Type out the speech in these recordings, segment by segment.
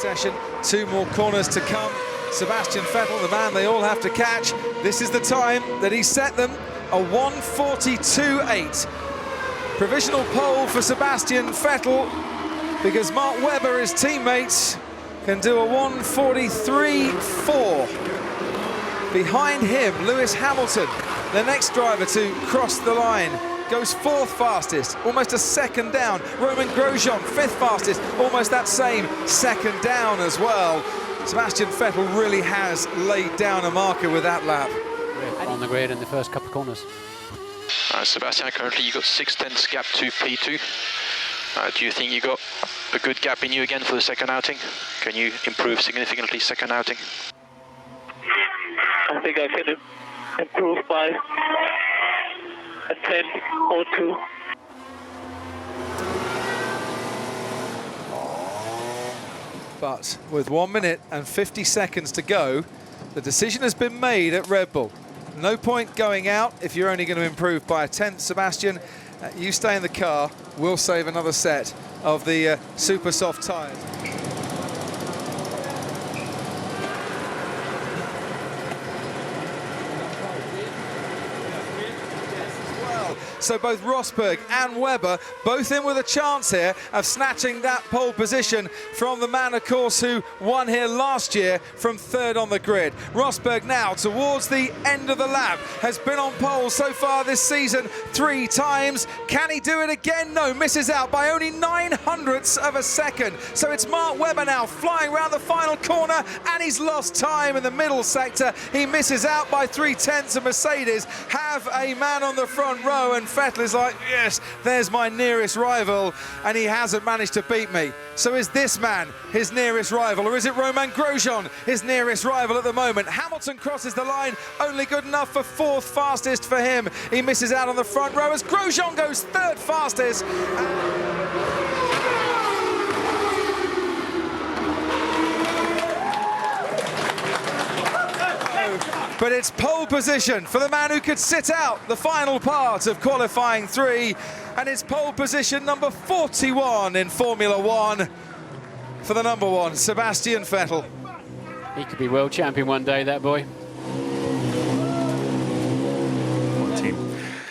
session. 2 more corners to come. Sebastian Vettel, the man they all have to catch. This is the time that he set them, a 1:42.8. Provisional pole for Sebastian Vettel, because Mark Webber, his teammate, can do a 1:43.4. Behind him, Lewis Hamilton, the next driver to cross the line, goes 4th fastest, almost a second down. Romain Grosjean, 5th fastest, almost that same second down as well. Sebastian Vettel really has laid down a marker with that lap. On the grid in the first couple of corners. Sebastian, currently you got 6/10 gap to P2. Do you think you got a good gap in you again for the second outing? Can you improve significantly second outing? I think I can improve by a 10 or 2. But with 1 minute and 50 seconds to go, the decision has been made at Red Bull. No point going out if you're only going to improve by a 10th, Sebastian. You stay in the car, we'll save another set of the super soft tyres. So both Rosberg and Webber both in with a chance here of snatching that pole position from the man, of course, who won here last year from 3rd on the grid. Rosberg now towards the end of the lap has been on pole so far this season 3 times. Can he do it again? No, misses out by only 900ths of a second. So it's Mark Webber now flying around the final corner, and he's lost time in the middle sector. He misses out by 3/10, and Mercedes have a man on the front row, and Vettel is like, yes, there's my nearest rival, and he hasn't managed to beat me. So is this man his nearest rival, or is it Romain Grosjean, his nearest rival at the moment? Hamilton crosses the line, only good enough for 4th fastest for him. He misses out on the front row as Grosjean goes 3rd fastest. But it's pole position for the man who could sit out the final part of qualifying 3, and it's pole position number 41 in Formula 1 for the number 1, Sebastian Vettel. He could be world champion one day, that boy. Team.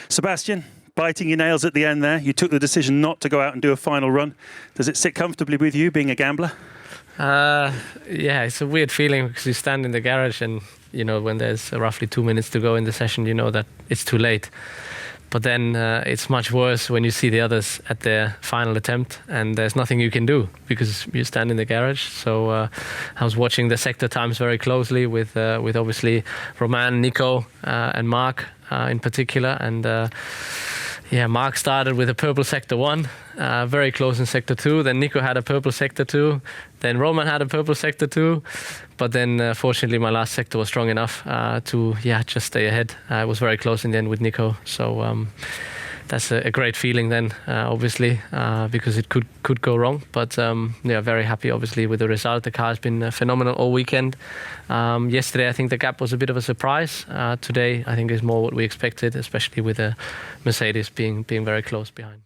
Sebastian, biting your nails at the end there. You took the decision not to go out and do a final run. Does it sit comfortably with you, being a gambler? Yeah, it's a weird feeling because you stand in the garage and, you know, when there's roughly 2 minutes to go in the session, you know that it's too late. But then it's much worse when you see the others at their final attempt and there's nothing you can do because you stand in the garage. So I was watching the sector times very closely with obviously Romain, Nico and Mark in particular. And yeah, Mark started with a purple sector 1, very close in sector 2. Then Nico had a purple sector 2. Then Roman had a purple sector 2. But then, fortunately, my last sector was strong enough to, just stay ahead. I was very close in the end with Nico. So that's a great feeling then, obviously, because it could go wrong. But, very happy, obviously, with the result. The car has been phenomenal all weekend. Yesterday, I think the gap was a bit of a surprise. Today, I think is more what we expected, especially with the Mercedes being very close behind.